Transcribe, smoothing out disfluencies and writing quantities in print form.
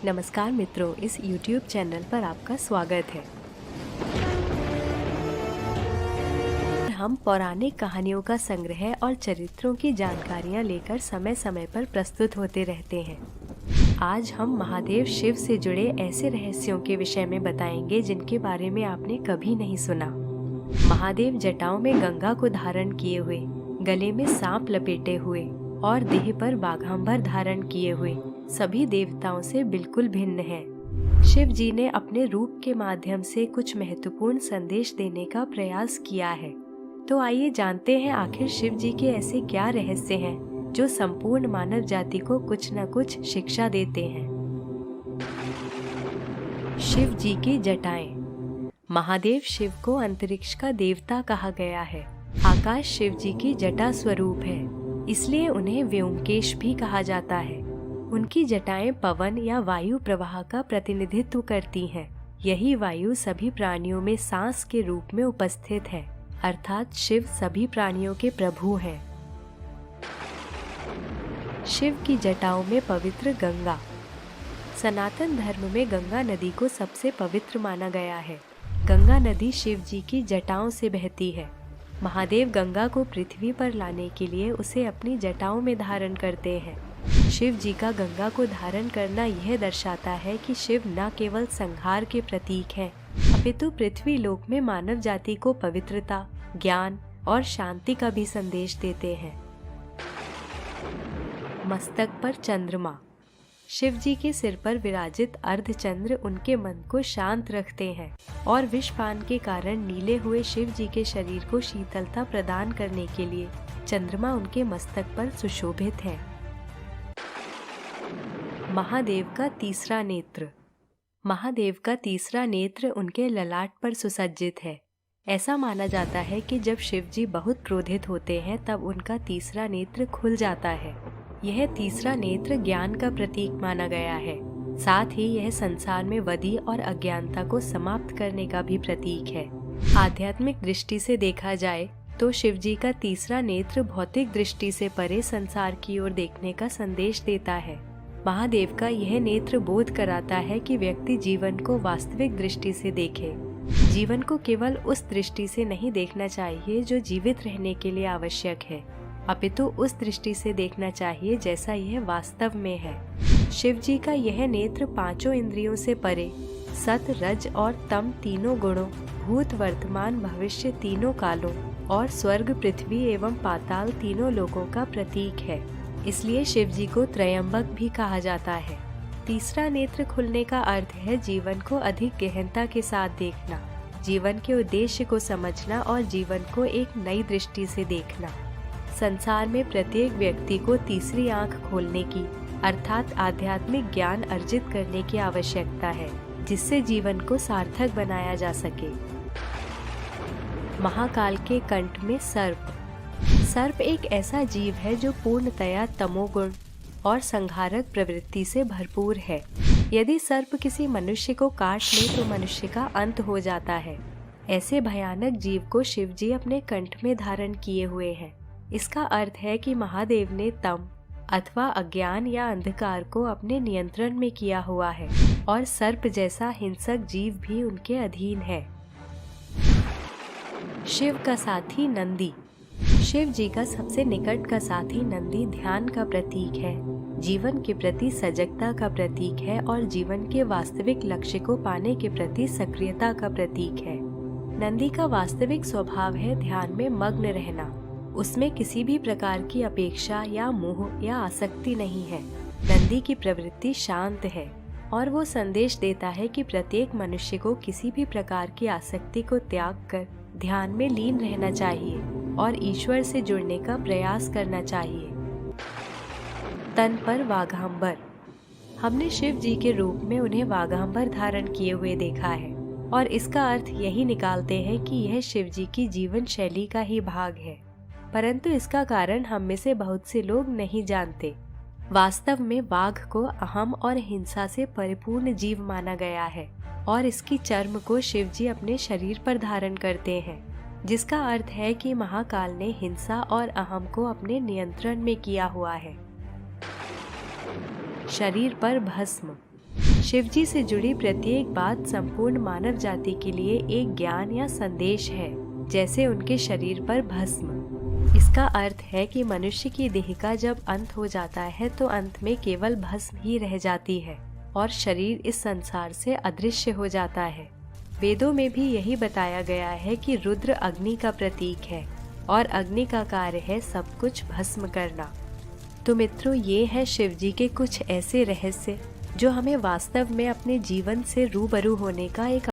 नमस्कार मित्रों, इस YouTube चैनल पर आपका स्वागत है। हम पौराणिक कहानियों का संग्रह और चरित्रों की जानकारियां लेकर समय समय पर प्रस्तुत होते रहते हैं। आज हम महादेव शिव से जुड़े ऐसे रहस्यों के विषय में बताएंगे जिनके बारे में आपने कभी नहीं सुना। महादेव जटाओं में गंगा को धारण किए हुए, गले में सांप लपेटे हुए और देह पर बाघांबर धारण किए हुए सभी देवताओं से बिल्कुल भिन्न हैं। शिव जी ने अपने रूप के माध्यम से कुछ महत्वपूर्ण संदेश देने का प्रयास किया है। तो आइए जानते हैं आखिर शिव जी के ऐसे क्या रहस्य हैं जो संपूर्ण मानव जाति को कुछ न कुछ शिक्षा देते हैं। शिव जी की जटाएं। महादेव शिव को अंतरिक्ष का देवता कहा गया है। आकाश शिव जी की जटा स्वरूप है, इसलिए उन्हें व्योमकेश भी कहा जाता है। उनकी जटाएं पवन या वायु प्रवाह का प्रतिनिधित्व करती हैं। यही वायु सभी प्राणियों में सांस के रूप में उपस्थित है, अर्थात शिव सभी प्राणियों के प्रभु हैं। शिव की जटाओं में पवित्र गंगा। सनातन धर्म में गंगा नदी को सबसे पवित्र माना गया है। गंगा नदी शिव जी की जटाओं से बहती है। महादेव गंगा को पृथ्वी पर लाने के लिए उसे अपनी जटाओं में धारण करते हैं। शिव जी का गंगा को धारण करना यह दर्शाता है कि शिव न केवल संहार के प्रतीक हैं, अपितु पृथ्वी लोक में मानव जाति को पवित्रता, ज्ञान और शांति का भी संदेश देते हैं। मस्तक पर चंद्रमा। शिव जी के सिर पर विराजित अर्धचंद्र उनके मन को शांत रखते हैं और विषपान के कारण नीले हुए शिव जी के शरीर को शीतलता प्रदान करने के लिए चंद्रमा उनके मस्तक पर सुशोभित है। महादेव का तीसरा नेत्र। महादेव का तीसरा नेत्र उनके ललाट पर सुसज्जित है। ऐसा माना जाता है कि जब शिव जी बहुत क्रोधित होते हैं तब उनका तीसरा नेत्र खुल जाता है। यह तीसरा नेत्र ज्ञान का प्रतीक माना गया है। साथ ही यह संसार में वदी और अज्ञानता को समाप्त करने का भी प्रतीक है। आध्यात्मिक दृष्टि से देखा जाए तो शिव जी का तीसरा नेत्र भौतिक दृष्टि से परे संसार की ओर देखने का संदेश देता है। महादेव का यह नेत्र बोध कराता है कि व्यक्ति जीवन को वास्तविक दृष्टि से देखे। जीवन को केवल उस दृष्टि से नहीं देखना चाहिए जो जीवित रहने के लिए आवश्यक है, अपितु उस दृष्टि से देखना चाहिए जैसा यह वास्तव में है। शिव जी का यह नेत्र पांचों इंद्रियों से परे सत, रज और तम तीनों गुणों, भूत, वर्तमान, भविष्य तीनों कालों और स्वर्ग, पृथ्वी एवं पाताल तीनों लोकों का प्रतीक है। इसलिए शिव जी को त्रयंबक भी कहा जाता है। तीसरा नेत्र खुलने का अर्थ है जीवन को अधिक गहनता के साथ देखना, जीवन के उद्देश्य को समझना और जीवन को एक नई दृष्टि से देखना। संसार में प्रत्येक व्यक्ति को तीसरी आंख खोलने की अर्थात आध्यात्मिक ज्ञान अर्जित करने की आवश्यकता है, जिससे जीवन को सार्थक बनाया जा सके। महाकाल के कंठ में सर्प। सर्प एक ऐसा जीव है जो पूर्णतया तमोगुण और संहारक प्रवृत्ति से भरपूर है। यदि सर्प किसी मनुष्य को काट ले तो मनुष्य का अंत हो जाता है। ऐसे भयानक जीव को शिव जी अपने कंठ में धारण किए हुए हैं। इसका अर्थ है कि महादेव ने तम अथवा अज्ञान या अंधकार को अपने नियंत्रण में किया हुआ है और सर्प जैसा हिंसक जीव भी उनके अधीन है। शिव का साथी नंदी। शिव जी का सबसे निकट का साथी नंदी ध्यान का प्रतीक है, जीवन के प्रति सजगता का प्रतीक है और जीवन के वास्तविक लक्ष्य को पाने के प्रति सक्रियता का प्रतीक है। नंदी का वास्तविक स्वभाव है ध्यान में मग्न रहना। उसमें किसी भी प्रकार की अपेक्षा या मोह या आसक्ति नहीं है। नंदी की प्रवृत्ति शांत है और वो संदेश देता है कि प्रत्येक मनुष्य को किसी भी प्रकार की आसक्ति को त्याग कर ध्यान में लीन रहना चाहिए और ईश्वर से जुड़ने का प्रयास करना चाहिए। तन पर वाघांबर। हमने शिव जी के रूप में उन्हें वाघांबर धारण किए हुए देखा है और इसका अर्थ यही निकालते हैं कि यह शिव जी की जीवन शैली का ही भाग है, परंतु इसका कारण हम में से बहुत से लोग नहीं जानते। वास्तव में बाघ को अहम और हिंसा से परिपूर्ण जीव माना गया है और इसकी चर्म को शिव जी अपने शरीर पर धारण करते हैं, जिसका अर्थ है कि महाकाल ने हिंसा और अहम को अपने नियंत्रण में किया हुआ है। शरीर पर भस्म। शिवजी से जुड़ी प्रत्येक बात संपूर्ण मानव जाति के लिए एक ज्ञान या संदेश है, जैसे उनके शरीर पर भस्म। इसका अर्थ है कि मनुष्य की देह का जब अंत हो जाता है तो अंत में केवल भस्म ही रह जाती है और शरीर इस संसार से अदृश्य हो जाता है। वेदों में भी यही बताया गया है कि रुद्र अग्नि का प्रतीक है और अग्नि का कार्य है सब कुछ भस्म करना। तो मित्रों, ये है शिवजी के कुछ ऐसे रहस्य जो हमें वास्तव में अपने जीवन से रूबरू होने का एक